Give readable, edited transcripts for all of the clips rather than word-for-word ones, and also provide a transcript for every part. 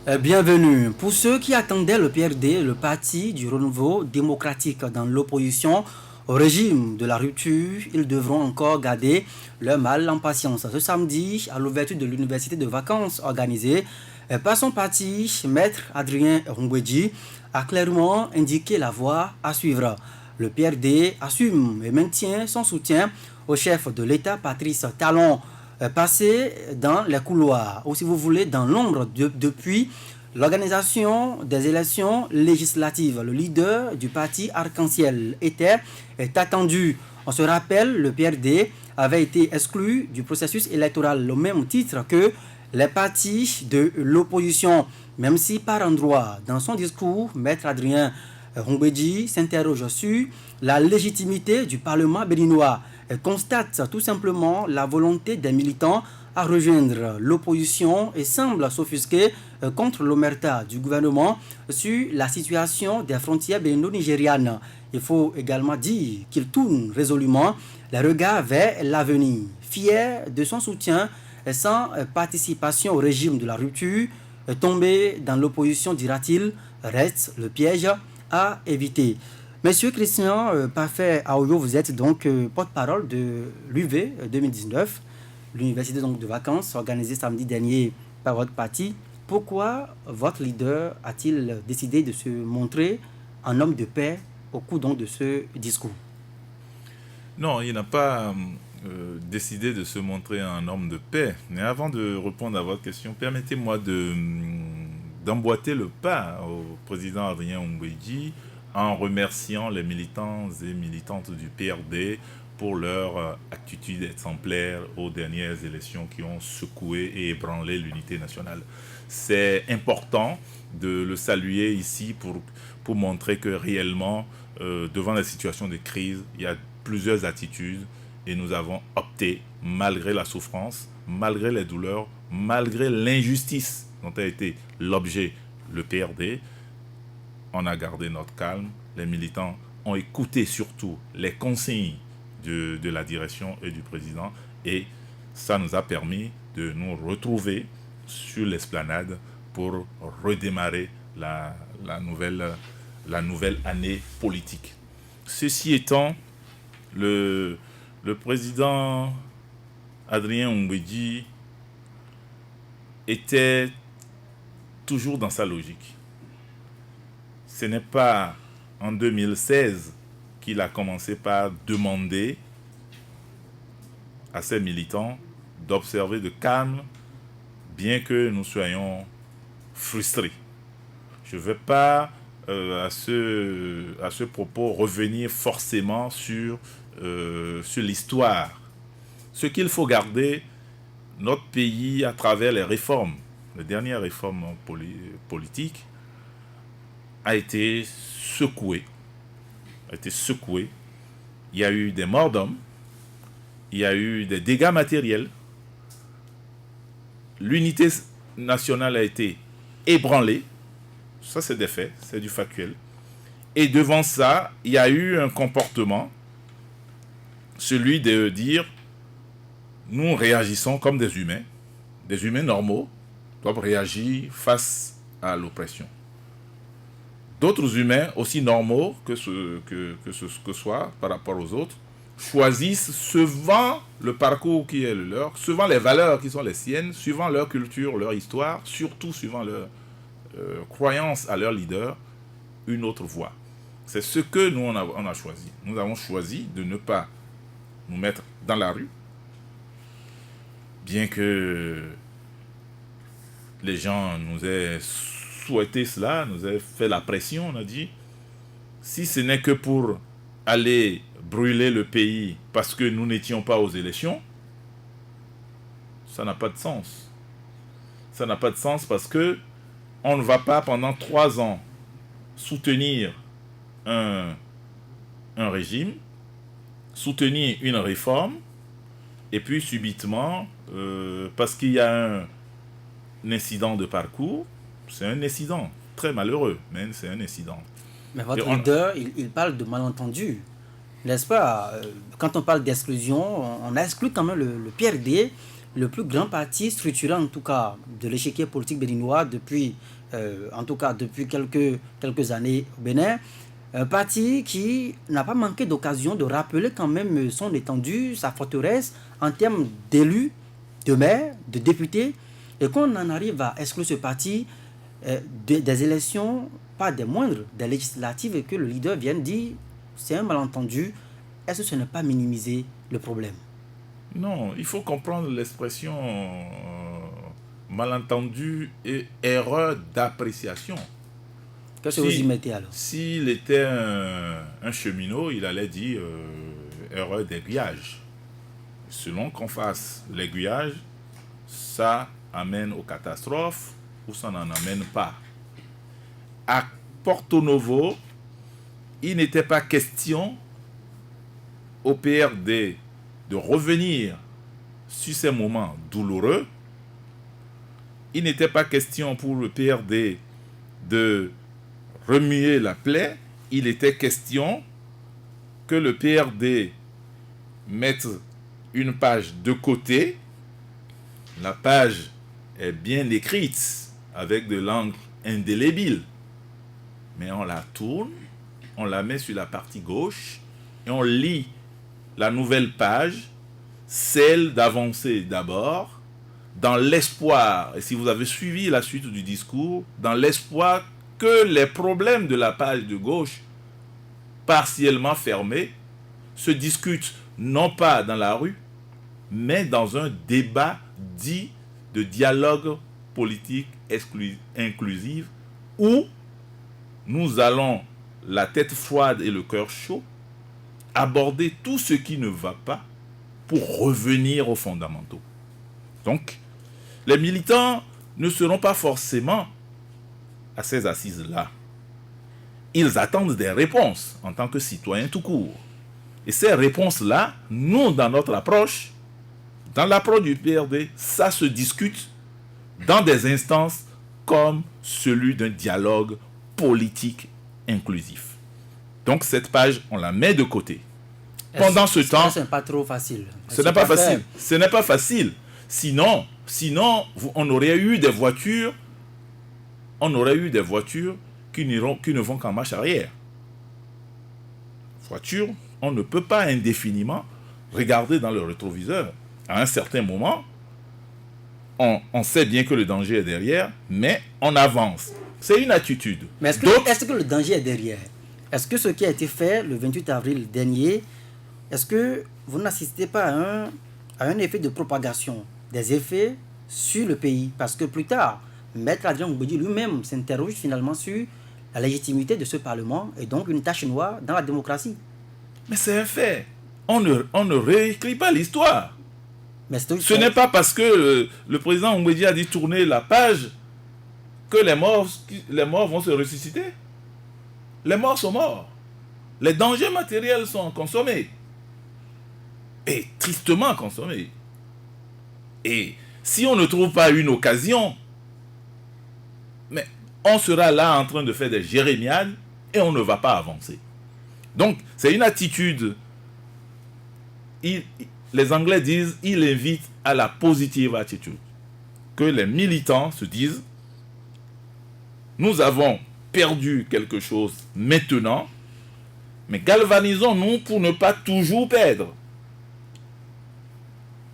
Bienvenue. Pour ceux qui attendaient le PRD, le parti du renouveau démocratique dans l'opposition au régime de la rupture, ils devront encore garder leur mal en patience. Ce samedi, à l'ouverture de l'université de vacances organisée par son parti, Maître Adrien Rungweji a clairement indiqué la voie à suivre. Le PRD assume et maintient son soutien au chef de l'État, Patrice Talon, passé dans les couloirs, ou si vous voulez, dans l'ombre depuis l'organisation des élections législatives. Le leader du parti Arc-en-Ciel est attendu. On se rappelle, le PRD avait été exclu du processus électoral au même titre que les partis de l'opposition, même si par endroits, dans son discours, Maître Adrien Rungweji s'interroge sur la légitimité du Parlement béninois. Elle constate tout simplement la volonté des militants à rejoindre l'opposition et semble s'offusquer contre l'omerta du gouvernement sur la situation des frontières bénino-nigérianes. Il faut également dire qu'il tourne résolument les regards vers l'avenir. Fier de son soutien et sans participation au régime de la rupture, tomber dans l'opposition, dira-t-il, reste le piège à éviter. Monsieur Christian Parfait Aoyo, vous êtes donc porte-parole de l'UV 2019, l'université donc de vacances organisée samedi dernier par votre parti. Pourquoi votre leader a-t-il décidé de se montrer un homme de paix au cours donc de ce discours? Non, il n'a pas décidé de se montrer un homme de paix. Mais avant de répondre à votre question, permettez-moi d'emboîter le pas au président Adrien Rungweji en remerciant les militants et militantes du PRD pour leur attitude exemplaire aux dernières élections qui ont secoué et ébranlé l'unité nationale. C'est important de le saluer ici pour montrer que réellement, devant la situation de crise, il y a plusieurs attitudes et nous avons opté, malgré la souffrance, malgré les douleurs, malgré l'injustice dont a été l'objet le PRD, on a gardé notre calme. Les militants ont écouté surtout les consignes de la direction et du président et ça nous a permis de nous retrouver sur l'esplanade pour redémarrer la nouvelle année politique. Ceci étant, le président Adrien Rungweji était toujours dans sa logique. Ce n'est pas en 2016 qu'il a commencé par demander à ses militants d'observer de calme, bien que nous soyons frustrés. Je ne vais pas à ce propos revenir forcément sur l'histoire. Ce qu'il faut garder, notre pays, à travers les réformes, les dernières réformes politiques, a été secoué. Il y a eu des morts d'hommes, il y a eu des dégâts matériels. L'unité nationale a été ébranlée. Ça, c'est des faits, c'est du factuel. Et devant ça, il y a eu un comportement, celui de dire, nous réagissons comme des humains normaux, doivent réagir face à l'oppression. D'autres humains, aussi normaux que soit par rapport aux autres, choisissent suivant le parcours qui est le leur, suivant les valeurs qui sont les siennes, suivant leur culture, leur histoire, surtout suivant leur croyance à leur leader, une autre voie. C'est ce que nous, on a choisi. Nous avons choisi de ne pas nous mettre dans la rue, bien que les gens nous aient souhaité cela, nous aient fait la pression, on a dit, si ce n'est que pour aller brûler le pays parce que nous n'étions pas aux élections, ça n'a pas de sens. Ça n'a pas de sens parce que on ne va pas pendant 3 ans soutenir un régime, soutenir une réforme, et puis subitement, parce qu'il y a un incident de parcours, c'est un incident très malheureux, mais c'est un incident. Mais votre leader, il parle de malentendus, n'est-ce pas? Quand on parle d'exclusion, on exclut quand même le PRD, le plus grand parti structurant en tout cas de l'échiquier politique béninois depuis en tout cas depuis quelques années au Bénin, un parti qui n'a pas manqué d'occasion de rappeler quand même son étendue, sa forteresse en termes d'élus, de maires, de députés, et qu'on en arrive à exclure ce parti des élections, pas des moindres, des législatives, et que le leader vienne dire c'est un malentendu. Est-ce que ce n'est pas minimiser le problème? Non, il faut comprendre l'expression malentendu et erreur d'appréciation. Qu'est-ce que vous y mettez alors? S'il était un cheminot, il allait dire erreur d'aiguillage. Selon qu'on fasse l'aiguillage, ça amène aux catastrophes ou ça n'en amène pas. À Porto Novo, il n'était pas question au PRD de revenir sur ces moments douloureux. Il n'était pas question pour le PRD de remuer la plaie. Il était question que le PRD mette une page de côté. La page est bien écrite avec de l'encre indélébile. Mais on la tourne, on la met sur la partie gauche et on lit la nouvelle page, celle d'avancer d'abord, dans l'espoir, et si vous avez suivi la suite du discours, dans l'espoir que les problèmes de la page de gauche, partiellement fermés, se discutent non pas dans la rue, mais dans un débat dit de dialogue politique inclusif, où nous allons, la tête froide et le cœur chaud, aborder tout ce qui ne va pas pour revenir aux fondamentaux. Donc, les militants ne seront pas forcément à ces assises-là. Ils attendent des réponses en tant que citoyens tout court. Et ces réponses-là, nous, dans notre approche, dans l'approche du PRD, ça se discute dans des instances comme celui d'un dialogue politique inclusif. Donc cette page, on la met de côté. Pendant ce temps, ce n'est pas trop facile. Ce n'est pas facile. Ce n'est pas facile. Sinon, on aurait eu des voitures, qui ne vont qu'en marche arrière. Voiture, on ne peut pas indéfiniment regarder dans le rétroviseur. À un certain moment, on sait bien que le danger est derrière, mais on avance. C'est une attitude. Mais est-ce que le danger est derrière? Est-ce que ce qui a été fait le 28 avril dernier, est-ce que vous n'assistez pas à un effet de propagation, des effets sur le pays? Parce que plus tard, Maître Adrien Mbedi lui-même s'interroge finalement sur la légitimité de ce Parlement et donc une tache noire dans la démocratie. Mais c'est un fait. On ne réécrit pas l'histoire. Mais ce n'est pas parce que le président Mbedi a dit tourner la page que les morts vont se ressusciter. Les morts sont morts. Les dangers matériels sont consommés. Et tristement consommés. Et si on ne trouve pas une occasion, mais on sera là en train de faire des jérémiades et on ne va pas avancer. Donc, c'est une attitude. Les Anglais disent, il invite à la positive attitude. Que les militants se disent, nous avons perdu quelque chose maintenant, mais galvanisons-nous pour ne pas toujours perdre.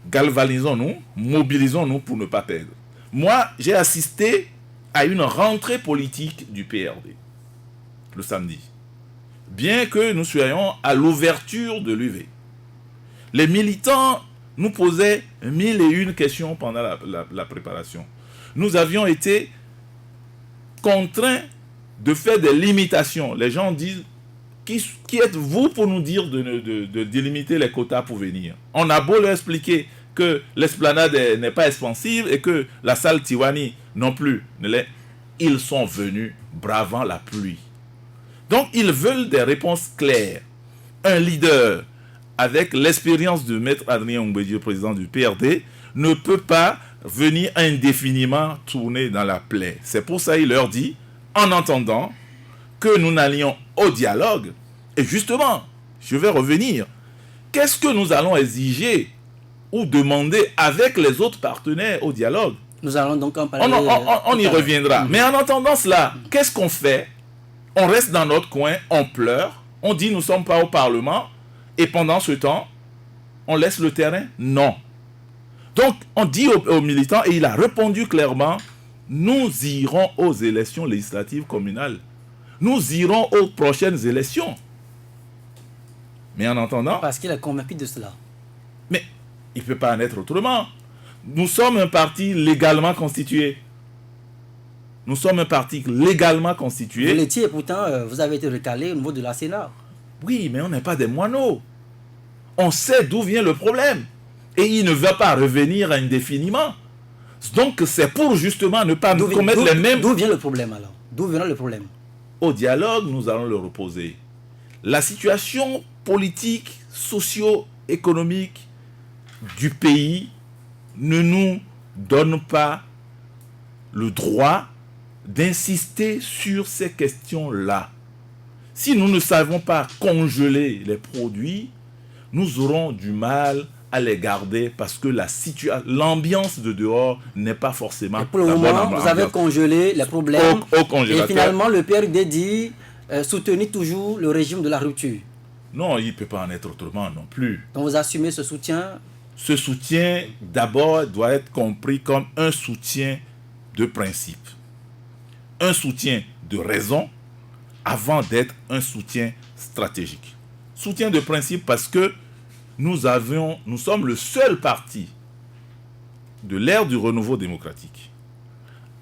Galvanisons-nous, mobilisons-nous pour ne pas perdre. Moi, j'ai assisté à une rentrée politique du PRD le samedi. Bien que nous soyons à l'ouverture de l'UV. Les militants nous posaient 1001 questions pendant la préparation. Nous avions été contraints de faire des limitations. Les gens disent, qui êtes-vous pour nous dire de délimiter les quotas pour venir? On a beau leur expliquer que l'esplanade n'est pas expansive et que la salle Tiwani non plus ne l'est. Ils sont venus bravant la pluie. Donc, ils veulent des réponses claires. Un leader avec l'expérience de Maître Adrien Mbedi, président du PRD, ne peut pas venir indéfiniment tourner dans la plaie. C'est pour ça qu'il leur dit, en entendant que nous n'allions au dialogue, et justement, je vais revenir, qu'est-ce que nous allons exiger ou demander avec les autres partenaires au dialogue? Nous allons donc en parler. On y reviendra. Mais en attendant cela, qu'est-ce qu'on fait? On reste dans notre coin, on pleure, on dit nous ne sommes pas au Parlement, et pendant ce temps, on laisse le terrain? Non. Donc, on dit aux militants, et il a répondu clairement, nous irons aux élections législatives communales. Nous irons aux prochaines élections. Mais en attendant... Parce qu'il est convaincu de cela. Mais il ne peut pas en être autrement. Nous sommes un parti légalement constitué. Nous sommes un parti légalement constitué. Vous l'étiez, pourtant, vous avez été recalé au niveau de la Sénat. Oui, mais on n'est pas des moineaux. On sait d'où vient le problème. Et il ne va pas revenir indéfiniment. Donc, c'est pour justement ne pas commettre les mêmes... D'où vient le problème alors? D'où vient le problème? Au dialogue, nous allons le reposer. La situation politique, socio-économique du pays ne nous donne pas le droit d'insister sur ces questions-là. Si nous ne savons pas congeler les produits, nous aurons du mal à les garder parce que l'ambiance de dehors n'est pas forcément... Et pour le moment, vous avez congelé les problèmes. Et finalement, le PRD dit soutenir toujours le régime de la rupture. Non, il ne peut pas en être autrement non plus. Donc vous assumez ce soutien? Ce soutien, d'abord, doit être compris comme un soutien de principe. Un soutien de raison avant d'être un soutien stratégique. Soutien de principe parce que nous sommes le seul parti de l'ère du renouveau démocratique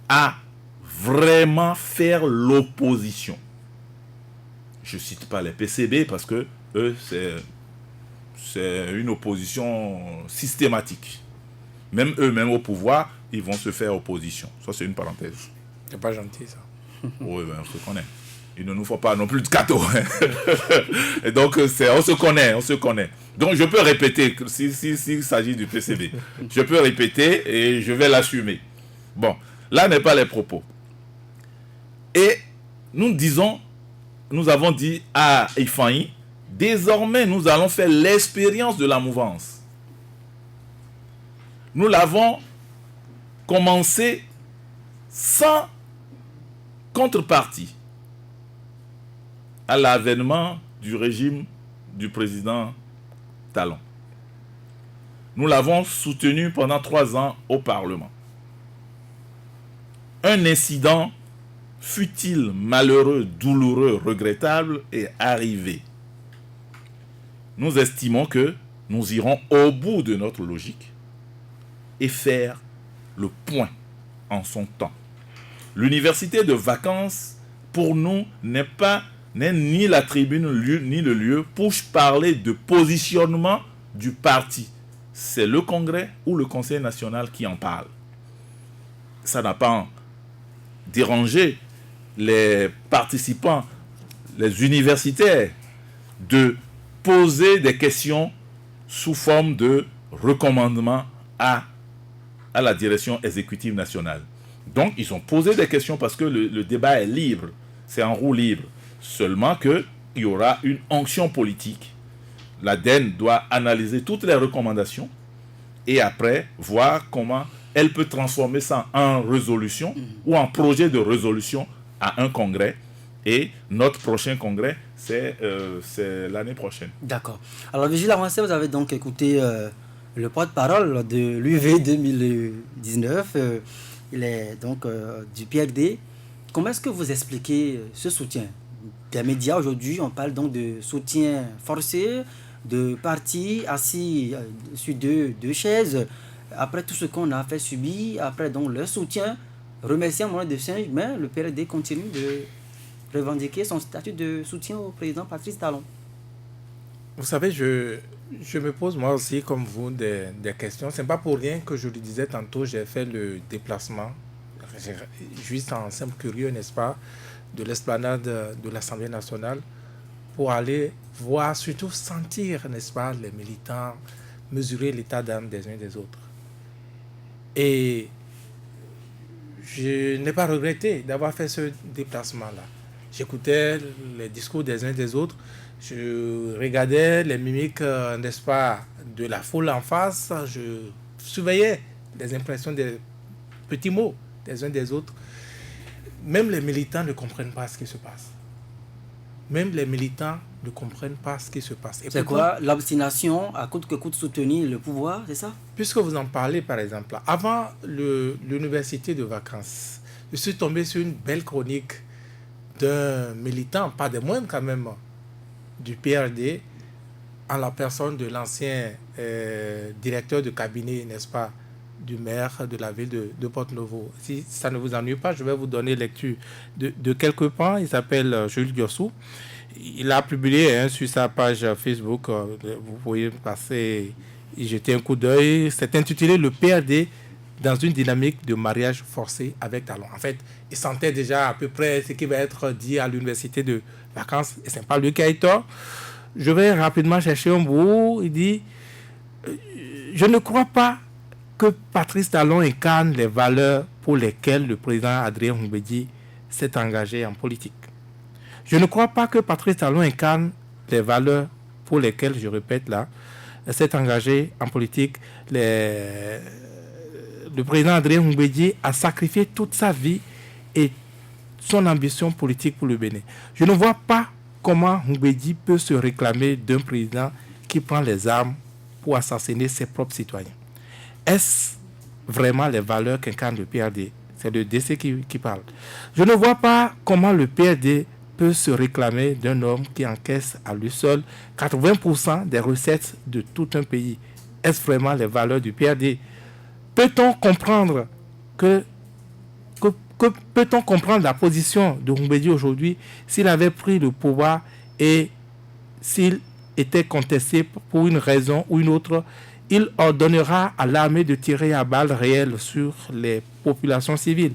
à vraiment faire l'opposition. Je ne cite pas les PCB parce que eux, c'est une opposition systématique. Même eux-mêmes au pouvoir, ils vont se faire opposition. Ça, c'est une parenthèse. C'est pas gentil, ça. Oui, ben, on se connaît. Il ne nous faut pas non plus de gâteau. Et donc, on se connaît. Donc, je peux répéter, s'il s'agit du PCB, je peux répéter et je vais l'assumer. Bon, là n'est pas les propos. Et nous avons dit à Ifaï, désormais, nous allons faire l'expérience de la mouvance. Nous l'avons commencé sans contrepartie à l'avènement du régime du président Talon. Nous l'avons soutenu pendant 3 ans au Parlement. Un incident, fut-il malheureux, douloureux, regrettable, est arrivé. Nous estimons que nous irons au bout de notre logique et faire le point en son temps. L'université de vacances, pour nous, n'est ni la tribune ni le lieu pour parler de positionnement du parti. C'est le Congrès ou le Conseil national qui en parle. Ça n'a pas dérangé les participants, les universitaires, de poser des questions sous forme de recommandement à la direction exécutive nationale. Donc, ils ont posé des questions parce que le débat est libre. C'est en roue libre. Seulement qu'il y aura une onction politique. L'ADEN doit analyser toutes les recommandations et après voir comment elle peut transformer ça en résolution ou en projet de résolution à un congrès. Et notre prochain congrès, c'est l'année prochaine. D'accord. Alors, Vigile Avancé, vous avez donc écouté le porte-parole de l'UV 2019. Il est donc du PRD. Comment est-ce que vous expliquez ce soutien des médias aujourd'hui? On parle donc de soutien forcé, de partis assis sur deux chaises. Après tout ce qu'on a fait subir, après donc le soutien, remerciant Mohamed de Singe, mais le PRD continue de revendiquer son statut de soutien au président Patrice Talon. Vous savez, je me pose moi aussi, comme vous, des questions. Ce n'est pas pour rien que je le disais tantôt, j'ai fait le déplacement, juste en simple curieux, n'est-ce pas, de l'esplanade de l'Assemblée nationale pour aller voir, surtout sentir, n'est-ce pas, les militants, mesurer l'état d'âme des uns et des autres. Et je n'ai pas regretté d'avoir fait ce déplacement-là. J'écoutais les discours des uns et des autres, je regardais les mimiques, n'est-ce pas, de la foule en face, je surveillais les impressions des petits mots des uns des autres. Même les militants ne comprennent pas ce qui se passe. Même les militants ne comprennent pas ce qui se passe. C'est quoi? L'obstination à coûte que coûte soutenir le pouvoir, c'est ça? Puisque vous en parlez, par exemple, avant l'université de vacances, je suis tombé sur une belle chronique d'un militant, pas des moindres quand même, du PRD, en la personne de l'ancien directeur de cabinet, n'est-ce pas, du maire de la ville de Porto-Novo. Si ça ne vous ennuie pas, je vais vous donner lecture de quelques points. Il s'appelle Jules Diossou. Il a publié sur sa page Facebook, vous pouvez passer y jeter un coup d'œil. C'est intitulé Le PRD dans une dynamique de mariage forcé avec talent. En fait, il sentait déjà à peu près ce qui va être dit à l'université de vacances, et ce n'est pas lui qui a eu tort. Je vais rapidement chercher un bout. Il dit « Je ne crois pas que Patrice Talon incarne les valeurs pour lesquelles le président Adrien Goumbédi s'est engagé en politique. Je ne crois pas que Patrice Talon incarne les valeurs pour lesquelles, je répète là, s'est engagé en politique. Le président Adrien Goumbédi a sacrifié toute sa vie et son ambition politique pour le Bénin. Je ne vois pas comment Goumbédi peut se réclamer d'un président qui prend les armes pour assassiner ses propres citoyens. Est-ce vraiment les valeurs qu'incarne le PRD? C'est le DC qui parle. Je ne vois pas comment le PRD peut se réclamer d'un homme qui encaisse à lui seul 80% des recettes de tout un pays. Est-ce vraiment les valeurs du PRD? Peut-on comprendre peut-on comprendre la position de Goumbédi aujourd'hui s'il avait pris le pouvoir et s'il était contesté pour une raison ou une autre? Il ordonnera à l'armée de tirer à balles réelles sur les populations civiles.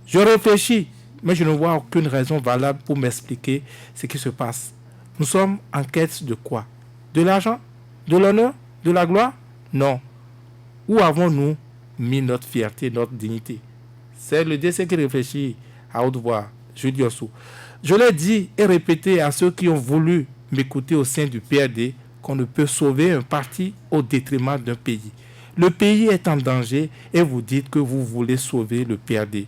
Je réfléchis, mais je ne vois aucune raison valable pour m'expliquer ce qui se passe. Nous sommes en quête de quoi? De l'argent? De l'honneur? De la gloire? Non. Où avons-nous mis notre fierté, notre dignité? C'est le DC qui réfléchit à haute voix, Jules Diossou. Je l'ai dit et répété à ceux qui ont voulu m'écouter au sein du PRD qu'on ne peut sauver un parti au détriment d'un pays. Le pays est en danger et vous dites que vous voulez sauver le PRD.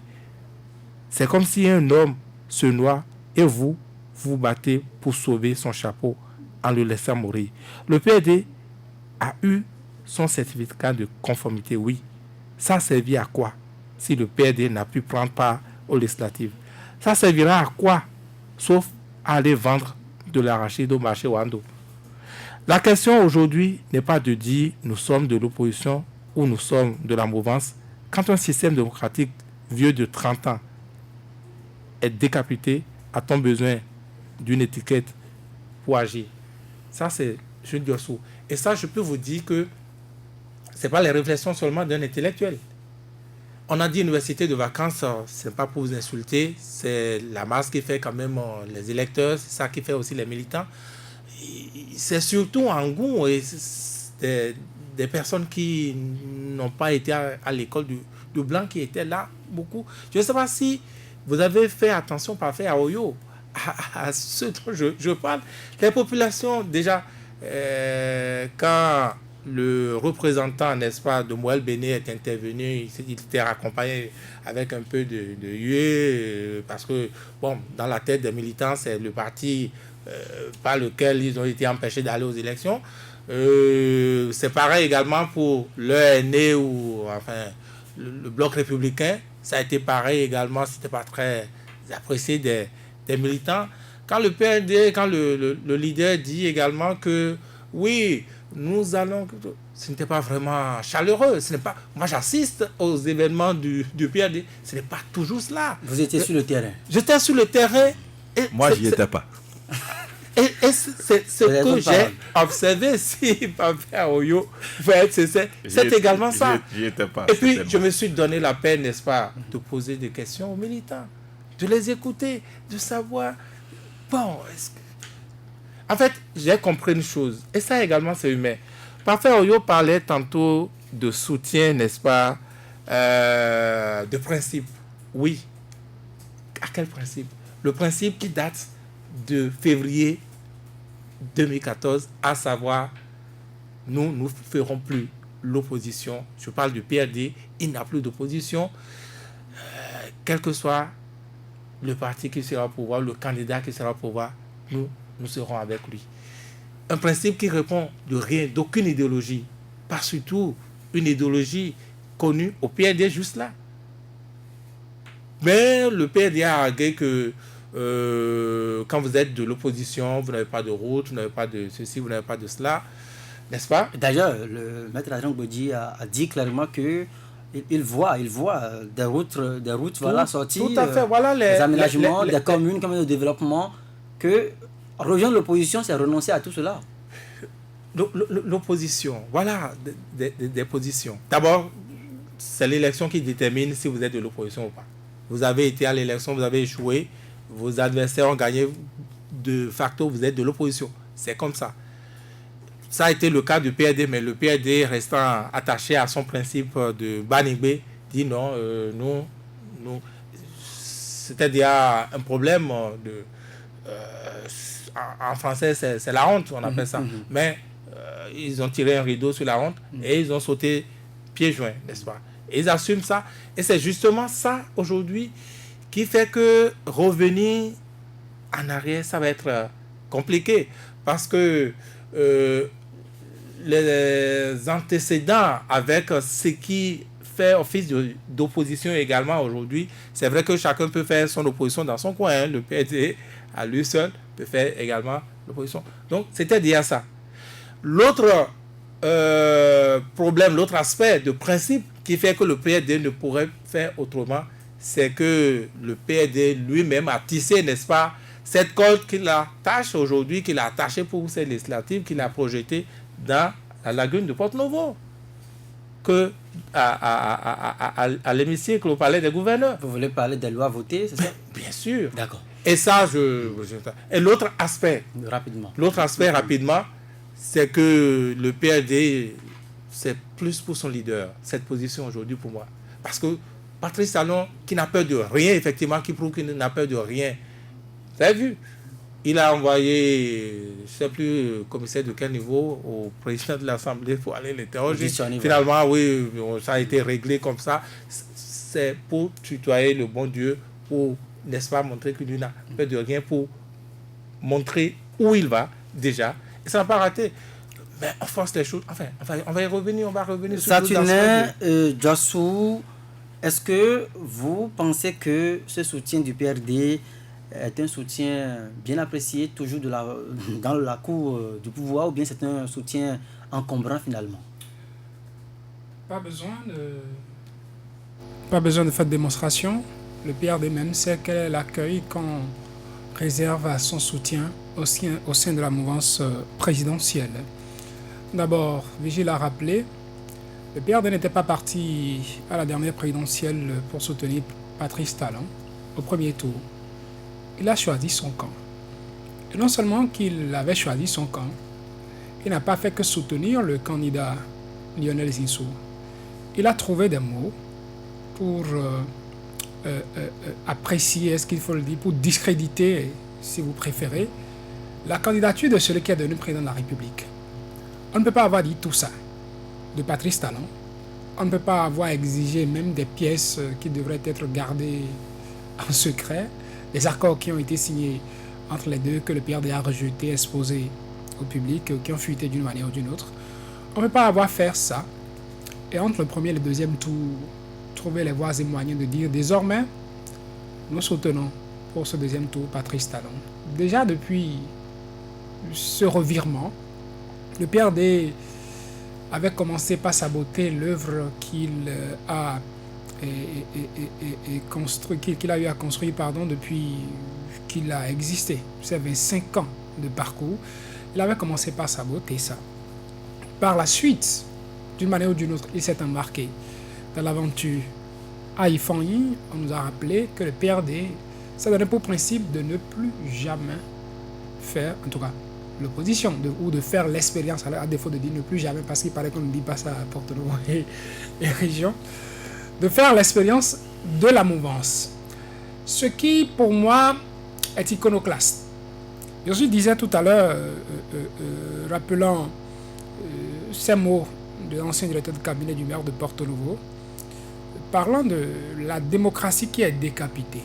C'est comme si un homme se noie et vous vous battez pour sauver son chapeau en le laissant mourir. Le PRD a eu son certificat de conformité, oui. Ça servit à quoi si le PRD n'a pu prendre part aux législatives? Ça servira à quoi sauf à aller vendre de l'arachide au marché Wando? La question aujourd'hui n'est pas de dire nous sommes de l'opposition ou nous sommes de la mouvance. Quand un système démocratique vieux de 30 ans est décapité, a-t-on besoin d'une étiquette pour agir? Ça, c'est Jules Diossou. Et ça, je peux vous dire que ce n'est pas les réflexions seulement d'un intellectuel. On a dit université de vacances, ce n'est pas pour vous insulter, c'est la masse qui fait quand même les électeurs, c'est ça qui fait aussi les militants. C'est surtout en goût et des personnes qui n'ont pas été à l'école du blanc qui étaient là beaucoup. Je ne sais pas si vous avez fait attention parfait à Oyo, à ce dont je parle. Les populations, déjà, quand le représentant, n'est-ce pas, de Moël Béné est intervenu, il était accompagné avec un peu de huée, parce que, bon, dans la tête des militants, c'est le parti par lequel ils ont été empêchés d'aller aux élections. C'est pareil également pour l'ENE ou enfin le bloc républicain. Ça a été pareil également, c'était pas très apprécié des militants. Quand le PND, quand le leader dit également que oui, nous allons... Ce n'était pas vraiment chaleureux. Ce n'est pas... Moi, j'assiste aux événements du PND. Ce n'est pas toujours cela. Vous étiez sur le terrain. J'étais sur le terrain. Et moi, j'y étais pas. Et c'est ce que j'ai observé, si Papa Oyo veut être sincère, c'est également ça. J'y étais pas. Et puis, je me suis donné la peine, n'est-ce pas, de poser des questions aux militants, de les écouter, de savoir, bon, est-ce que... En fait, j'ai compris une chose, et ça également, c'est humain. Papa Oyo parlait tantôt de soutien, n'est-ce pas, de principe. Oui. À quel principe? Le principe qui date de février 2014, à savoir, nous ne ferons plus l'opposition. Je parle du PRD il n'y a plus d'opposition, quel que soit le parti qui sera au pouvoir, le candidat qui sera au pouvoir, nous serons avec lui. Un principe qui répond de rien, d'aucune idéologie, pas surtout une idéologie connue au PRD juste là. Mais le PRD a argué que quand vous êtes de l'opposition, vous n'avez pas de route, vous n'avez pas de ceci, vous n'avez pas de cela, n'est-ce pas? D'ailleurs, le maître Adrien Gbodji a dit clairement que il voit des routes voilà, sortir, tout à fait, voilà des aménagements, des communes, comme le développement, que rejoindre l'opposition, c'est renoncer à tout cela. L'opposition, voilà des positions. D'abord, c'est l'élection qui détermine si vous êtes de l'opposition ou pas. Vous avez été à l'élection, vous avez échoué, vos adversaires ont gagné, de facto, vous êtes de l'opposition. C'est comme ça. Ça a été le cas du PRD, mais le PRD, restant attaché à son principe de Banigbe, dit non, nous, c'est-à-dire un problème de... en français, c'est la honte, on appelle ça. Mais ils ont tiré un rideau sur la honte et ils ont sauté pieds joints, n'est-ce pas? Et ils assument ça. Et c'est justement ça, aujourd'hui, qui fait que revenir en arrière, ça va être compliqué. Parce que les antécédents avec ce qui fait office d'opposition également aujourd'hui, c'est vrai que chacun peut faire son opposition dans son coin. Hein. Le PRD, à lui seul, peut faire également l'opposition. Donc, c'était déjà ça. L'autre problème, l'autre aspect de principe qui fait que le PRD ne pourrait faire autrement, c'est que le PRD lui-même a tissé, n'est-ce pas, cette corde qu'il attache aujourd'hui, qu'il a attachée pour ces législatives, qu'il a projetée dans la lagune de Porto-Novo, que à l'hémicycle, au palais des gouverneurs. Vous voulez parler des lois votées, c'est ça? Bien sûr. D'accord. Et ça, et l'autre aspect, rapidement, c'est que le PRD, c'est plus pour son leader, cette position aujourd'hui pour moi. Parce que Patrice Talon, qui n'a peur de rien, effectivement, qui prouve qu'il n'a peur de rien. Vous avez vu? Il a envoyé, je ne sais plus, commissaire de quel niveau, au président de l'Assemblée pour aller l'interroger. Finalement, oui, ça a été réglé comme ça. C'est pour tutoyer le bon Dieu, pour, n'est-ce pas, montrer qu'il n'a peur de rien, pour montrer où il va, déjà. Et ça n'a pas raté. Mais on force les choses. Enfin, on va y revenir, sur Saturnin, Djassou, est-ce que vous pensez que ce soutien du PRD est un soutien bien apprécié, toujours dans la cour du pouvoir, ou bien c'est un soutien encombrant finalement? Pas besoin de faire de démonstration. Le PRD même sait quel est l'accueil qu'on réserve à son soutien au sein de la mouvance présidentielle. D'abord, Vigile a rappelé, le PRD n'était pas parti à la dernière présidentielle pour soutenir Patrice Talon au premier tour. Il a choisi son camp. Et non seulement qu'il avait choisi son camp, il n'a pas fait que soutenir le candidat Lionel Zinsou. Il a trouvé des mots pour apprécier, est-ce qu'il faut le dire, pour discréditer, si vous préférez, la candidature de celui qui est devenu président de la République. On ne peut pas avoir dit tout ça de Patrice Talon. On ne peut pas avoir exigé même des pièces qui devraient être gardées en secret, des accords qui ont été signés entre les deux, que le PRD a rejeté, exposé au public, qui ont fuité d'une manière ou d'une autre. On ne peut pas avoir fait ça. Et entre le premier et le deuxième tour, trouver les voies et moyens de dire désormais, nous soutenons pour ce deuxième tour Patrice Talon. Déjà depuis ce revirement, le PRD avait commencé par saboter l'œuvre qu'il a qu'il a eu à construire depuis qu'il a existé. C'est 25 ans de parcours. Il avait commencé par saboter ça. Par la suite, d'une manière ou d'une autre, il s'est embarqué dans l'aventure. À Ifanyi, on nous a rappelé que le PRD s'est donné pour principe de ne plus jamais faire, en tout cas, l'opposition, ou de faire l'expérience, à défaut de dire ne plus jamais, parce qu'il paraît qu'on ne dit pas ça à Porto-Novo et région, de faire l'expérience de la mouvance. Ce qui, pour moi, est iconoclaste. Je disais tout à l'heure, rappelant ces mots de l'ancien directeur de cabinet du maire de Porto-Novo, parlant de la démocratie qui est décapitée,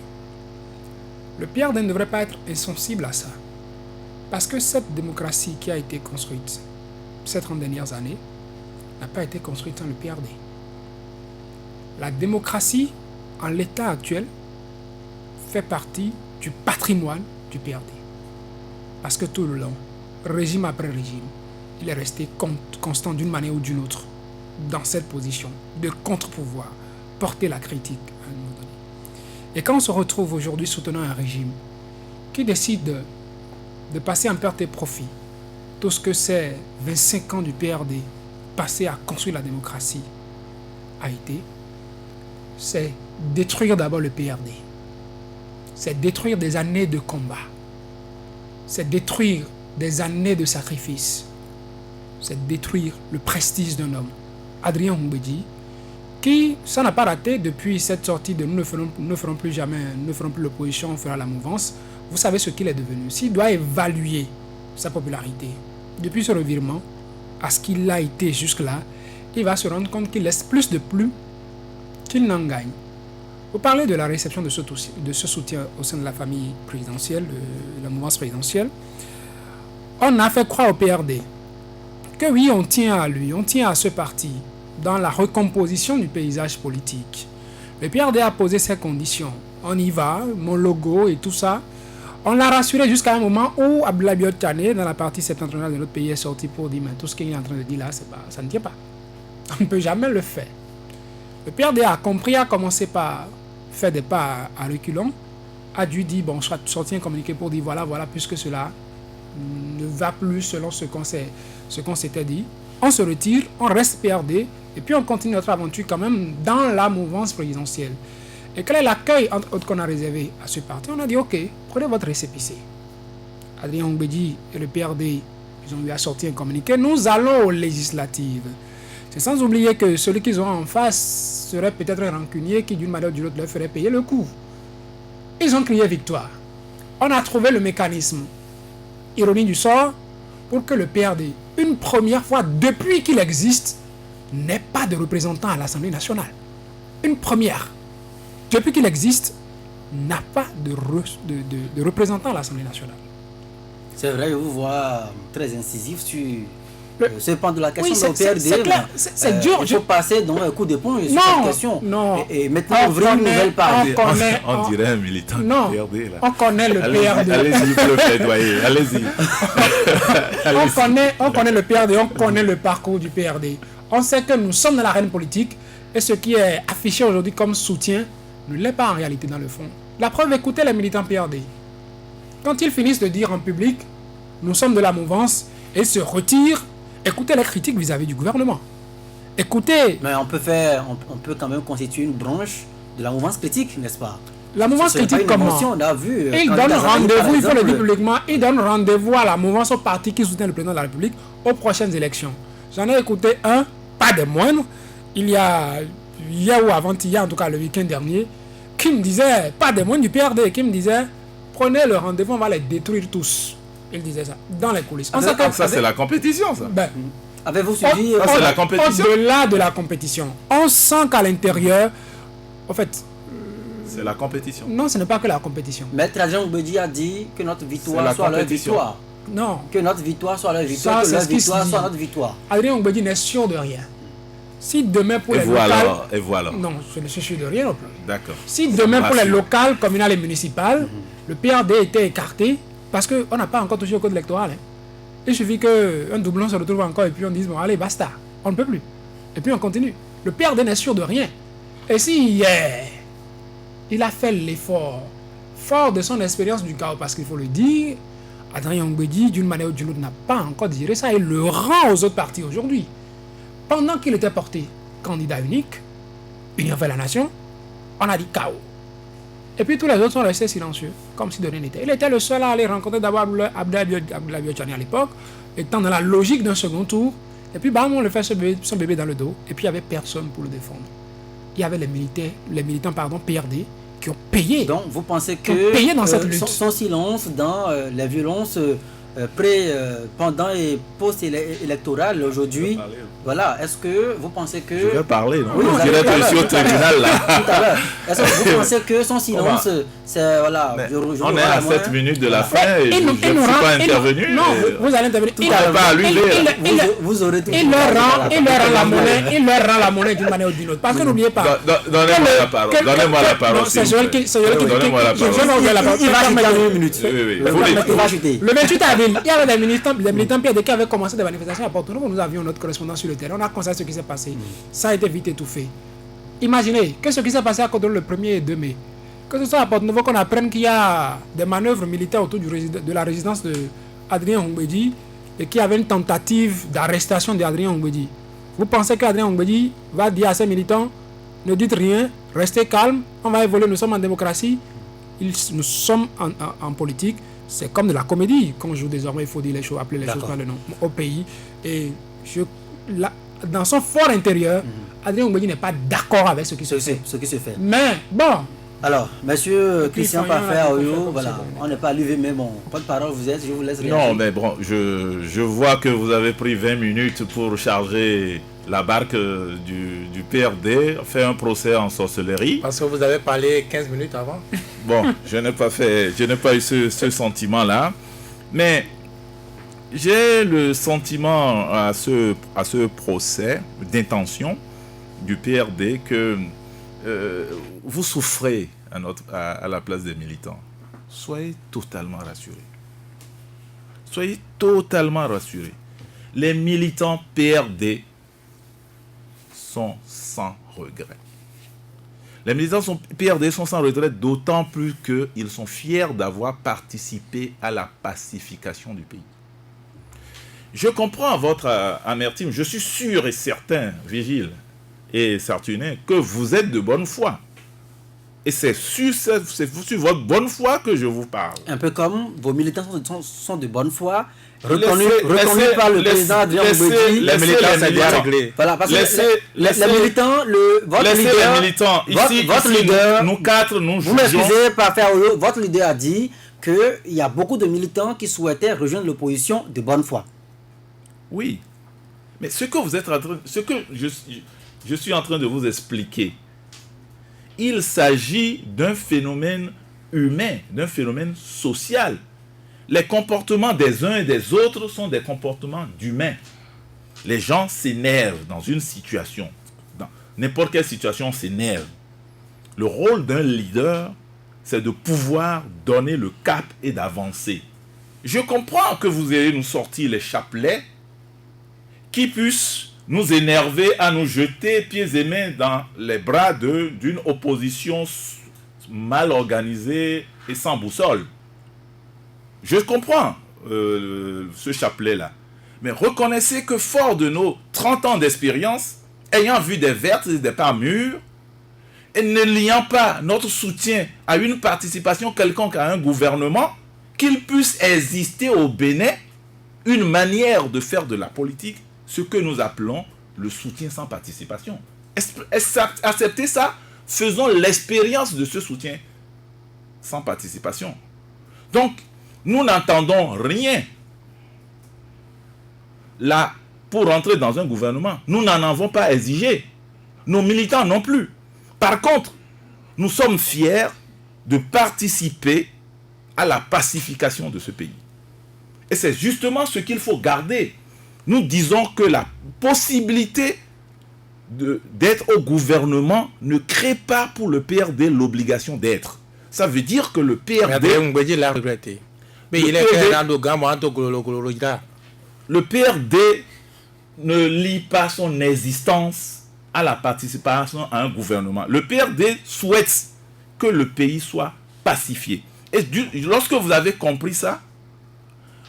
le PRD ne devrait pas être insensible à ça. Parce que cette démocratie qui a été construite ces 30 dernières années n'a pas été construite sans le PRD. La démocratie, en l'état actuel, fait partie du patrimoine du PRD. Parce que tout le long, régime après régime, il est resté constant d'une manière ou d'une autre dans cette position de contre-pouvoir, porter la critique à un moment donné. Et quand on se retrouve aujourd'hui soutenant un régime qui décide de passer en perte et profit tout ce que ces 25 ans du PRD passé à construire la démocratie a été, c'est détruire d'abord le PRD. C'est détruire des années de combat. C'est détruire des années de sacrifice. C'est détruire le prestige d'un homme, Adrien Mbedi, qui, ça n'a pas raté depuis cette sortie de nous ne ferons plus jamais, nous ne ferons plus l'opposition, on fera la mouvance. Vous savez ce qu'il est devenu. S'il doit évaluer sa popularité depuis ce revirement à ce qu'il a été jusque-là, il va se rendre compte qu'il laisse plus de plumes qu'il n'en gagne. Vous parlez de la réception de ce soutien au sein de la famille présidentielle, de la mouvance présidentielle. On a fait croire au PRD que oui, on tient à lui, on tient à ce parti dans la recomposition du paysage politique. Le PRD a posé ses conditions. On y va, mon logo et tout ça. On l'a rassuré jusqu'à un moment où Abdoulaye Biot Tchané, dans la partie septentrionale de notre pays, est sorti pour dire mais tout ce qu'il est en train de dire là, ça ne tient pas. On ne peut jamais le faire. Le PRD a compris, a commencé par faire des pas à reculons, a dû dire, bon, sortir un communiqué pour dire voilà, puisque cela ne va plus selon ce qu'on s'était dit. On se retire, on reste PRD, et puis on continue notre aventure quand même dans la mouvance présidentielle. Et quel est l'accueil, entre autres, qu'on a réservé à ce parti? On a dit, ok, prenez votre récépissé. Adrien Mbedi et le PRD, ils ont eu à sortir un communiqué. Nous allons aux législatives. C'est sans oublier que celui qu'ils ont en face serait peut-être un rancunier qui, d'une manière ou d'une autre, leur ferait payer le coup. Ils ont crié victoire. On a trouvé le mécanisme, ironie du sort, pour que le PRD, une première fois depuis qu'il existe, n'ait pas de représentant à l'Assemblée nationale. Une première. Depuis qu'il existe, n'a pas de représentant à l'Assemblée nationale. C'est vrai, je vous vois très incisif sur ce pan de la question Oui, de l'OPRD. c'est clair, c'est dur. Il faut passer dans un coup d'éponge sur Non, cette question. non. Et maintenant, ouvrir une nouvelle page. On dirait un militant Non, du PRD là. on connaît le PRD. Allez-y pour le plaidoyer, allez-y. On connaît le PRD, on connaît le parcours du PRD. On sait que nous sommes dans l'arène politique et ce qui est affiché aujourd'hui comme soutien ne l'est pas en réalité dans le fond. La preuve, écoutez les militants PRD. Quand ils finissent de dire en public, nous sommes de la mouvance, et se retirent, écoutez les critiques vis-à-vis du gouvernement. Écoutez, Mais on peut quand même constituer une branche de la mouvance critique, n'est-ce pas? la mouvance Ce n'est pas critique une comment? invention, on a vu. Il quand donne Tanzanie, par rendez-vous, il faut le exemple, dire publiquement, il donne rendez-vous à la mouvance, au parti qui soutient le président de la République aux prochaines élections. J'en ai écouté un, pas des moindres, il y a ou avant-hier, en tout cas le week-end dernier, qui me disait, pas des moindres du PRD, qui me disait, prenez le rendez-vous, on va les détruire tous. Il disait ça, dans les coulisses. On sait que- Ça c'est la compétition ça. Ben, Avez-vous suivi Ça, c'est la compétition. Au-delà de la compétition, on sent qu'à l'intérieur, en fait, C'est la compétition. non, ce n'est pas que la compétition. Maître Adrien Mbedi a dit que notre C'est victoire la soit leur compétition. victoire. Non, Que notre victoire soit leur victoire, que c'est leur ce qui se victoire dit. soit notre victoire. Adrien Mbedi n'est sûr de rien. Si demain pour Et les voilà, locales... et voilà. Non, je ne suis sûr de rien non plus. D'accord. Si demain pour les Rassure. locales, communales et municipales, le PRD était écarté, parce qu'on n'a pas encore touché au code électoral. Hein. Il suffit qu'un doublon se retrouve encore et puis on dise, bon allez, basta, on ne peut plus. Et puis on continue. Le PRD n'est sûr de rien. Et si hier, il a fait l'effort, fort de son expérience du chaos, parce qu'il faut le dire, Adrien Mbedi, d'une manière ou d'une autre, n'a pas encore digéré ça et le rend aux autres partis aujourd'hui. Pendant qu'il était porté candidat unique, Union fait la nation, on a dit chaos. Et puis tous les autres sont restés silencieux, comme si de rien n'était. Il était le seul à aller rencontrer d'abord Abdoulaye Biot Tchané à l'époque, étant dans la logique d'un second tour. Et puis bam, on le fait son bébé dans le dos. Et puis il n'y avait personne pour le défendre. Il y avait les militants PRD qui ont payé. Donc vous pensez Qui ont payé dans cette lutte. son silence dans les violences pendant et post-électorales aujourd'hui Voilà, est-ce que vous pensez que... Je vais parler, non? Oui, vous Je allez vais tout à être l'heure. sur le tribunal, là. Tout à l'heure. Est-ce que vous pensez que son silence, c'est... Voilà, Mais je on est à 7 minutes de la fin et je ne suis pas intervenu. Non, vous allez intervenir. On n'est pas allumé. Vous aurez tout. Il leur rend la monnaie d'une manière ou d'une autre. Parce que n'oubliez pas. Donnez-moi la parole. Donnez-moi la parole. Non, c'est Joël qui. Donnez-moi la parole. Il va chuter en une minute. Oui. Il va chuter. Le 28 avril, il y avait des militants PRD qui avaient commencé des manifestations à Porto-Novo. Nous avions notre correspondant sur le terrain. On a constaté ce qui s'est passé. Ça a été vite étouffé. Imaginez que ce qui s'est passé à Cotonou le 1er et 2 mai. Que ce soit à Porto-Novo qu'on apprenne qu'il y a des manœuvres militaires autour de la résidence d'Adrien Hongwedi et qu'il y avait une tentative d'arrestation d'Adrien Hongwedi. Vous pensez qu'Adrien Hongwedi va dire à ses militants, ne dites rien, restez calme, on va évoluer, nous sommes en démocratie, nous sommes en politique, c'est comme de la comédie qu'on joue désormais, il faut dire les choses, appeler les choses par le nom, au pays. Et dans son fort intérieur, Adrien Hongwedi n'est pas d'accord avec ce qui se fait. Ce qui se fait. Mais bon. Alors, monsieur Christian Fayon, Parfait, bon. voilà, on n'est pas levé, mais bon, pas de parole, vous êtes, je vous laisse réagir. Non, mais bon, je vois que vous avez pris 20 minutes pour charger la barque du PRD, faire un procès en sorcellerie. Parce que vous avez parlé 15 minutes avant. Bon, je n'ai pas eu ce sentiment-là, mais j'ai le sentiment à ce procès d'intention du PRD que vous souffrez à la place des militants. Soyez totalement rassurés. Soyez totalement rassurés. Les militants PRD sont sans regret. Les militants PRD sont sans regret, d'autant plus qu'ils sont fiers d'avoir participé à la pacification du pays. Je comprends votre amertume. Je suis sûr et certain, Vigile et Sartunet, que vous êtes de bonne foi. Et c'est sur votre bonne foi que je vous parle. Un peu comme vos militants sont de bonne foi, reconnus par le président Adrien Hongwedi. Les militants, c'est bien réglé. Voilà, parce que Laissez les militants, votre leader, nous quatre, nous vous m'excusez, Parfait, votre leader a dit qu'il y a beaucoup de militants qui souhaitaient rejoindre l'opposition de bonne foi. Oui. Mais ce que je suis en train de vous expliquer, il s'agit d'un phénomène humain, d'un phénomène social. Les comportements des uns et des autres sont des comportements d'humains. Les gens s'énervent dans une situation. Dans n'importe quelle situation, on s'énerve. Le rôle d'un leader, c'est de pouvoir donner le cap et d'avancer. Je comprends que vous ayez nous sortir les chapelets qui puissent nous énerver à nous jeter pieds et mains dans les bras d'une opposition mal organisée et sans boussole. Je comprends ce chapelet-là. Mais reconnaissez que fort de nos 30 ans d'expérience, ayant vu des vertes et des pas mûres, et ne liant pas notre soutien à une participation quelconque à un gouvernement, qu'il puisse exister au Bénin une manière de faire de la politique, ce que nous appelons le soutien sans participation. Acceptez ça, faisons l'expérience de ce soutien sans participation. Donc, nous n'entendons rien là pour entrer dans un gouvernement. Nous n'en avons pas exigé. Nos militants non plus. Par contre, nous sommes fiers de participer à la pacification de ce pays. Et c'est justement ce qu'il faut garder. Nous disons que la possibilité d'être au gouvernement ne crée pas pour le PRD l'obligation d'être. Ça veut dire que le PRD... Mais l'a regretté. Mais il est le PRD ne lie pas son existence à la participation à un gouvernement. Le PRD souhaite que le pays soit pacifié. Et lorsque vous avez compris ça,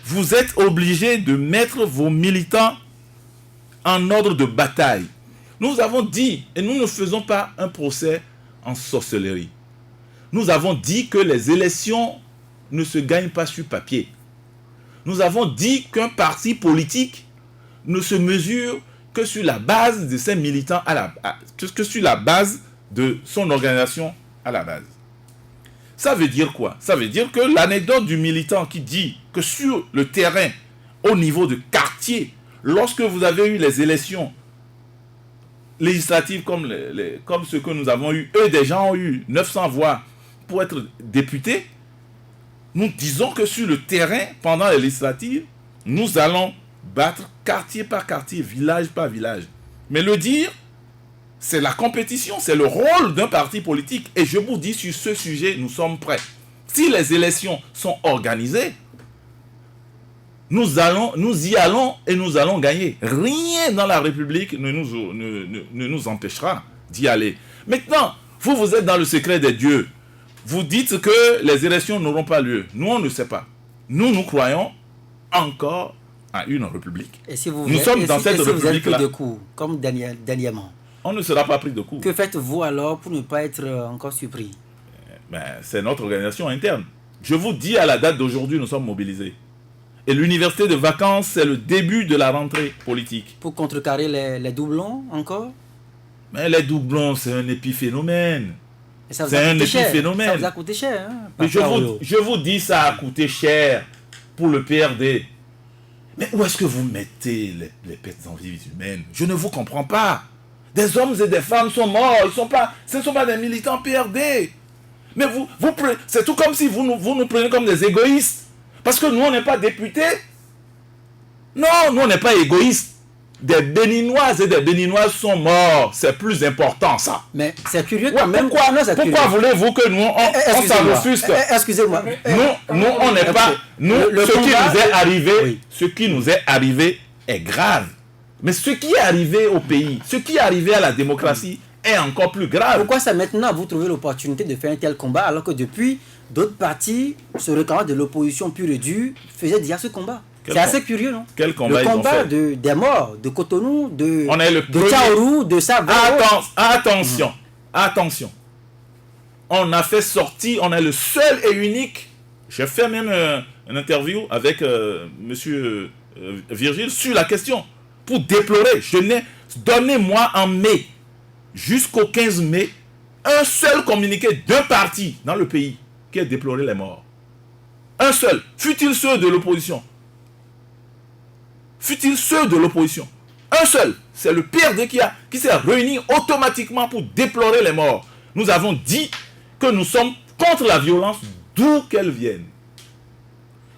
vous êtes obligé de mettre vos militants en ordre de bataille. Nous avons dit, et nous ne faisons pas un procès en sorcellerie, nous avons dit que les élections ne se gagnent pas sur papier. Nous avons dit qu'un parti politique ne se mesure que sur la base de ses militants, que sur la base de son organisation à la base. Ça veut dire quoi? Ça veut dire que l'anecdote du militant qui dit que sur le terrain, au niveau de quartier, lorsque vous avez eu les élections législatives comme, comme ce que nous avons eu, eux, des gens ont eu 900 voix pour être députés, nous disons que sur le terrain, pendant les législatives, nous allons battre quartier par quartier, village par village. Mais le dire, c'est la compétition, c'est le rôle d'un parti politique. Et je vous dis, sur ce sujet, nous sommes prêts. Si les élections sont organisées, nous y allons et nous allons gagner. Rien dans la République ne nous empêchera d'y aller. Maintenant, vous êtes dans le secret des dieux. Vous dites que les élections n'auront pas lieu. Nous, on ne sait pas. Nous croyons encore à une République. Et si vous nous sommes dans cette République-là. de coups, comme dernièrement. On ne sera pas pris de coups. Que faites-vous alors pour ne pas être encore surpris? C'est notre organisation interne. Je vous dis, à la date d'aujourd'hui, nous sommes mobilisés. Et l'université de vacances, c'est le début de la rentrée politique. Pour contrecarrer les doublons encore? Mais les doublons, c'est un épiphénomène. C'est un épiphénomène. Ça vous a coûté cher. Hein, mais je vous dis, ça a coûté cher pour le PRD. Mais où est-ce que vous mettez les pertes en vie humaine? Je ne vous comprends pas. Des hommes et des femmes sont morts. Ce ne sont pas des militants PRD. Mais c'est tout comme si vous nous prenez comme des égoïstes. Parce que nous, on n'est pas députés. Non, nous, on n'est pas égoïstes. Des Béninoises et des Béninoises sont morts. C'est plus important, ça. Mais c'est curieux quand même. Pourquoi voulez-vous que nous, on s'en offusque? Excusez-moi. Nous, on n'est pas... Ce qui nous est arrivé est grave. Mais ce qui est arrivé au pays, ce qui est arrivé à la démocratie est encore plus grave. Pourquoi ça maintenant vous trouvez l'opportunité de faire un tel combat alors que depuis, d'autres partis, se recalant de l'opposition pure et dure, faisaient déjà ce combat? C'est assez curieux, non? Quel combat Le combat des morts, de Cotonou, de Tchaourou, de Savao. Attention. On a fait sortir, on est le seul et unique. J'ai fait même une interview avec monsieur Virgile sur la question. Pour déplorer, donnez-moi en mai, jusqu'au 15 mai, un seul communiqué d'un parti dans le pays qui a déploré les morts. Un seul. Fut-il ceux de l'opposition? Fut-il ceux de l'opposition? Un seul. C'est le PRD qui s'est réuni automatiquement pour déplorer les morts. Nous avons dit que nous sommes contre la violence d'où qu'elle vienne.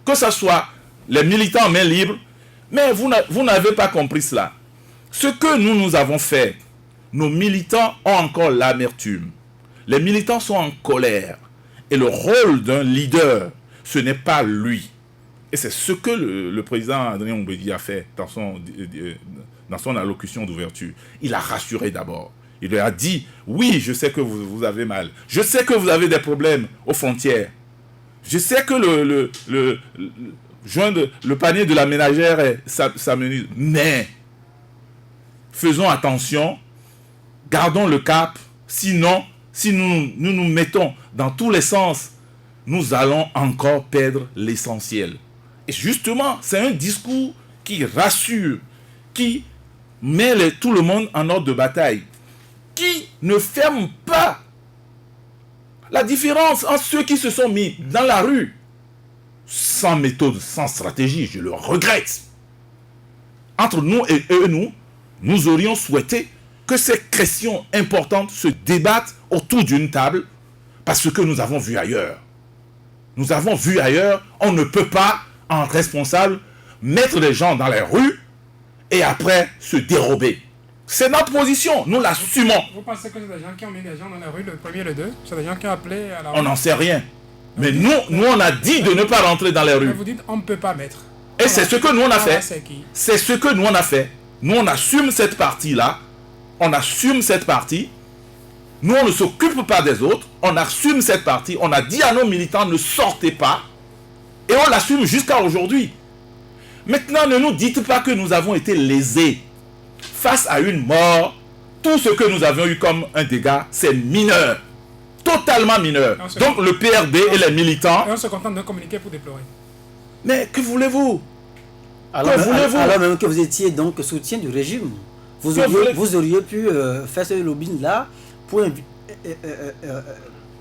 Que ce soit les militants en main libre. Mais vous n'avez pas compris cela. Ce que nous avons fait, nos militants ont encore l'amertume. Les militants sont en colère. Et le rôle d'un leader, ce n'est pas lui. Et c'est ce que le président Adrien Oumbédi a fait dans son allocution d'ouverture. Il a rassuré d'abord. Il lui a dit, oui, je sais que vous avez mal. Je sais que vous avez des problèmes aux frontières. Je sais que le panier de la ménagère s'amenuise. Mais faisons attention, gardons le cap. Sinon, si nous mettons dans tous les sens, nous allons encore perdre l'essentiel. Et justement, c'est un discours qui rassure, qui met tout le monde en ordre de bataille, qui ne ferme pas la différence entre ceux qui se sont mis dans la rue sans méthode, sans stratégie, je le regrette. Entre nous et eux, nous aurions souhaité que ces questions importantes se débattent autour d'une table parce que nous avons vu ailleurs. Nous avons vu ailleurs, on ne peut pas, en responsable, mettre les gens dans les rues et après se dérober. C'est notre position, nous l'assumons. Vous pensez que c'est des gens qui ont mis des gens dans la rue le 1er et le 2? C'est des gens qui ont appelé à la rue? On n'en sait rien. Mais nous, on a dit de ne pas rentrer dans les rues. Mais vous dites, on ne peut pas mettre. Et c'est ce que nous, on a fait. C'est ce que nous, on a fait. Nous, on assume cette partie-là. On assume cette partie. Nous, on ne s'occupe pas des autres. On assume cette partie. On a dit à nos militants, ne sortez pas. Et on l'assume jusqu'à aujourd'hui. Maintenant, ne nous dites pas que nous avons été lésés. Face à une mort, tout ce que nous avions eu comme un dégât, c'est mineur. Totalement mineur. Donc le PRD et les militants... Et on se contente d'un communiqué pour déplorer. Mais que voulez-vous? Alors même que vous étiez donc soutien du régime, vous auriez pu faire ce lobbying-là pour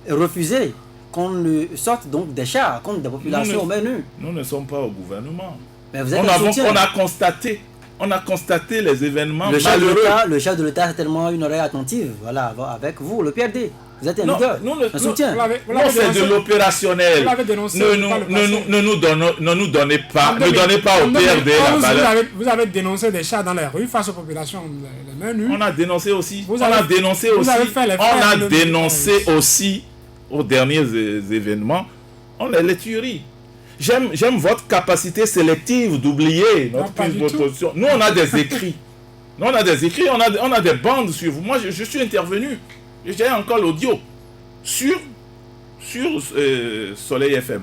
refuser qu'on ne sorte donc des chars contre des populations au menu. Nous ne sommes pas au gouvernement. Mais vous êtes on a constaté On a constaté les événements Le chef malheureux. le chef de l'État a tellement une oreille attentive. Voilà, avec vous, le PRD. Vous êtes un Non, leader, nous, un soutien. Vous l'avez Non, c'est dénoncé. de l'opérationnel. Vous l'avez dénoncé Ne par le nous, passé. ne nous donnez pas, En ne donnez pas au 2011, PRD la valeur. vous avez dénoncé des chats dans les rues face aux populations, les mains nues. On a dénoncé aussi. Vous On a avez- dénoncé vous aussi. avez fait les On frères a de dénoncé 2011. aussi aux derniers événements. On les tueries. J'aime votre capacité sélective d'oublier notre pas prise du de tout. position. Nous, on a des écrits. Nous, on a des écrits, on a des bandes sur vous. Moi, je suis intervenu. J'ai encore l'audio sur Soleil FM.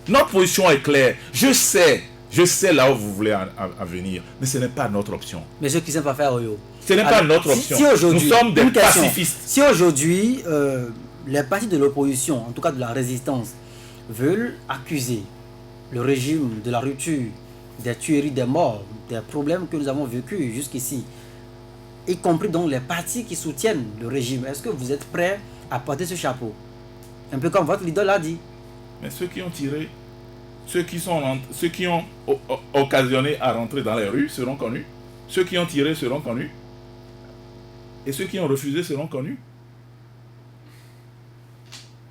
Notre position est claire. Je sais là où vous voulez en venir, mais ce n'est pas notre option. Mais ceux qui ne savent pas faire Oyo. Ce n'est pas notre option. Nous sommes des une question. pacifistes. Si aujourd'hui, les partis de l'opposition, en tout cas de la résistance, veulent accuser le régime de la rupture, des tueries, des morts, des problèmes que nous avons vécus jusqu'ici, y compris donc les partis qui soutiennent le régime, est-ce que vous êtes prêts à porter ce chapeau? Un peu comme votre leader l'a dit. Mais ceux qui ont tiré, ceux qui ont occasionné à rentrer dans les rues seront connus. Ceux qui ont tiré seront connus. Et ceux qui ont refusé seront connus.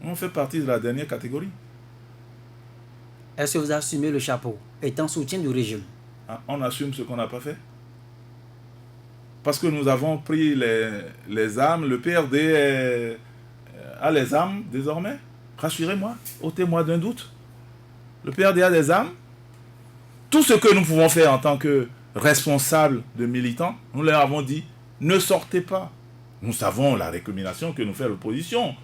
On fait partie de la dernière catégorie. Est-ce que vous assumez le chapeau, étant soutien du régime? Hein, on assume ce qu'on n'a pas fait. Parce que nous avons pris les armes, le PRD a les armes désormais. Rassurez-moi, ôtez-moi d'un doute. Le PRD a des armes. Tout ce que nous pouvons faire en tant que responsables de militants, nous leur avons dit, ne sortez pas. Nous savons la récrimination que nous fait l'opposition.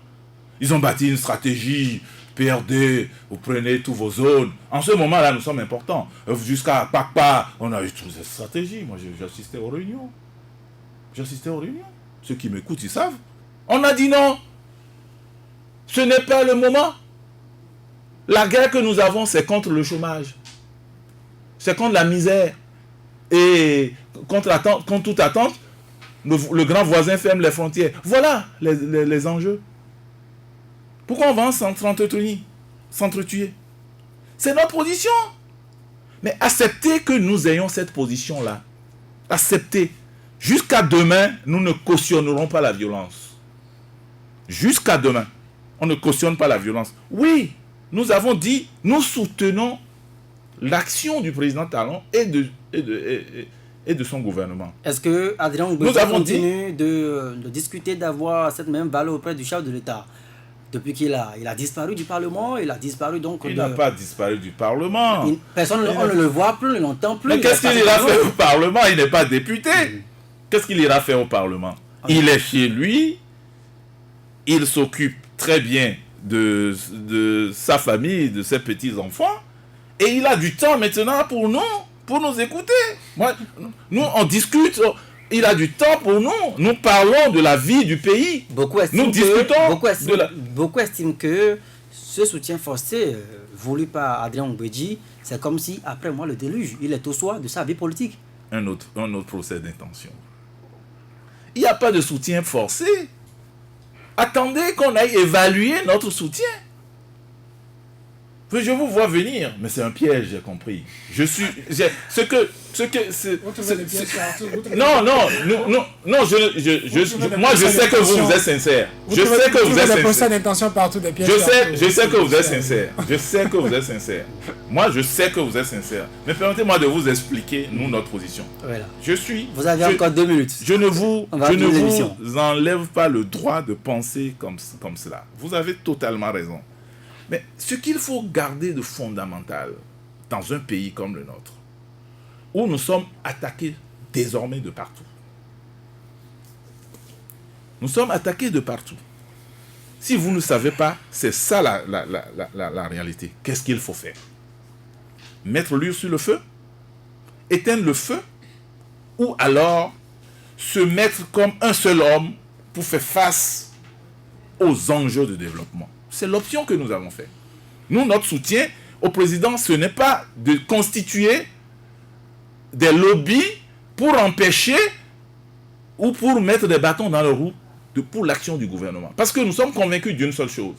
Ils ont bâti une stratégie, PRD, vous prenez tous vos zones. En ce moment-là, nous sommes importants. Jusqu'à Pakpa, on a eu toutes ces stratégies. Moi, j'assistais aux réunions. J'assistais aux réunions. Ceux qui m'écoutent, ils savent. On a dit non. Ce n'est pas le moment. La guerre que nous avons, c'est contre le chômage. C'est contre la misère. Et contre toute attente, le grand voisin ferme les frontières. Voilà les enjeux. Pourquoi on va s'entretuer? C'est notre position. Mais acceptez que nous ayons cette position-là. Acceptez. Jusqu'à demain, nous ne cautionnerons pas la violence. Jusqu'à demain, on ne cautionne pas la violence. Oui, nous avons dit, nous soutenons l'action du président Talon et de son gouvernement. Est-ce que Adrien Ougbéji continue de discuter, d'avoir cette même valeur auprès du chef de l'État? Depuis qu'il a disparu du Parlement, il a disparu donc... Il n'a pas disparu du Parlement. Personne, on ne le voit plus, on ne l'entend plus. Mais qu'est-ce qu'il ira faire au Parlement? Il n'est pas député. Qu'est-ce qu'il ira faire au Parlement? Il est chez lui, il s'occupe très bien de sa famille, de ses petits-enfants, et il a du temps maintenant pour nous écouter. Nous, on discute... Il a du temps pour nous. Nous parlons de la vie du pays. Beaucoup estiment que ce soutien forcé voulu par Adrien Ougbéji, c'est comme si, après moi, le déluge, il est au soir de sa vie politique. Un autre procès d'intention. Il n'y a pas de soutien forcé. Attendez qu'on aille évaluer notre soutien. Je vous vois venir, mais c'est un piège, j'ai compris. Non, moi je sais que vous êtes sincère. Je sais que vous êtes sincère. Moi je sais que vous êtes sincère. Mais permettez-moi de vous expliquer, notre position. Voilà. Vous avez encore 2 minutes. Je ne vous enlève pas le droit de penser comme cela. Vous avez totalement raison. Mais ce qu'il faut garder de fondamental dans un pays comme le nôtre, où nous sommes attaqués désormais de partout. Nous sommes attaqués de partout. Si vous ne savez pas, c'est ça la réalité. Qu'est-ce qu'il faut faire? Mettre l'huile sur le feu? Éteindre le feu? Ou alors se mettre comme un seul homme pour faire face aux enjeux de développement? C'est l'option que nous avons fait. Nous, notre soutien au président, ce n'est pas de constituer des lobbies pour empêcher ou pour mettre des bâtons dans le roue pour l'action du gouvernement. Parce que nous sommes convaincus d'une seule chose.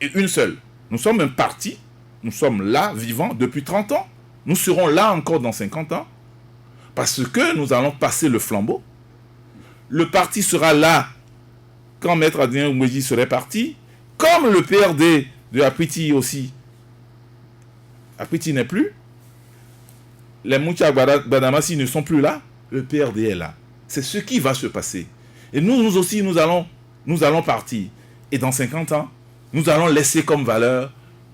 Et une seule. Nous sommes un parti. Nous sommes là, vivants, depuis 30 ans. Nous serons là encore dans 50 ans. Parce que nous allons passer le flambeau. Le parti sera là quand Maître Adrien Gouméji serait parti, comme le PRD de Apiti aussi. Apiti n'est plus. Les Moutia Badamassi ne sont plus là. Le PRD est là. C'est ce qui va se passer. Et nous aussi, nous allons partir. Et dans 50 ans, nous allons laisser comme valeur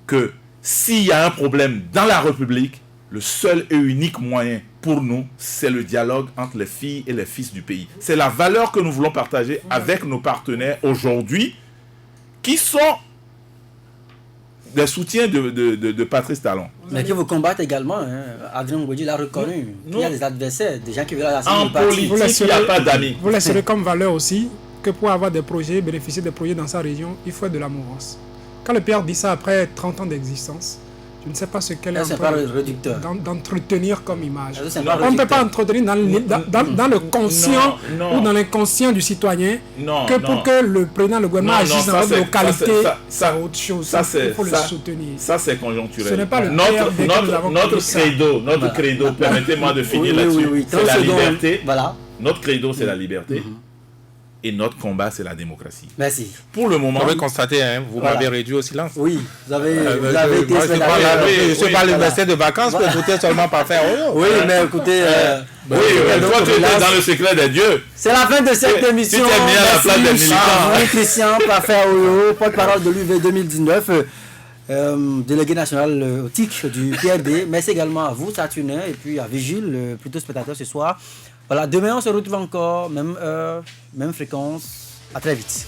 que s'il y a un problème dans la République, le seul et unique moyen pour nous, c'est le dialogue entre les filles et les fils du pays. C'est la valeur que nous voulons partager avec nos partenaires aujourd'hui, qui sont des soutiens de Patrice Talon. Mais qui vous combattent également. Hein. Adrien Gouméji l'a reconnu. Il y a des adversaires, des gens qui veulent la En politique, il n'y a pas d'amis. Vous laisserez comme valeur aussi que pour avoir des projets, bénéficier des projets dans sa région, il faut de la mouvance. Quand le PR dit ça après 30 ans d'existence, je ne sais pas ce qu'elle est en train d'entretenir comme image. On ne peut pas entretenir dans le conscient ou dans l'inconscient du citoyen pour que le président, le gouvernement agisse dans notre localité, c'est autre chose. Il faut le soutenir. Ça, c'est conjoncturel. Ce n'est pas le notre credo, permettez-moi de finir là-dessus, c'est la liberté. Voilà. Notre credo, c'est la liberté. Et notre combat, c'est la démocratie. Merci. Pour le moment... Vous avez constaté, hein, vous m'avez réduit au silence. Oui, vous avez été... Je suis pas l'université de vacances pour écouter seulement par faire. Oui, mais écoutez... toi, tu étais dans le secret des dieux. C'est la fin de cette émission. Tu t'es mis à la place des militants. Oui, Christian Parfait Oyo, porte-parole de l'UV 2019, délégué national au TIC du PRD. Merci également à vous, Saturnin, et puis à Vigile, plutôt spectateur ce soir. Voilà, demain on se retrouve encore, même heure, même fréquence. À très vite.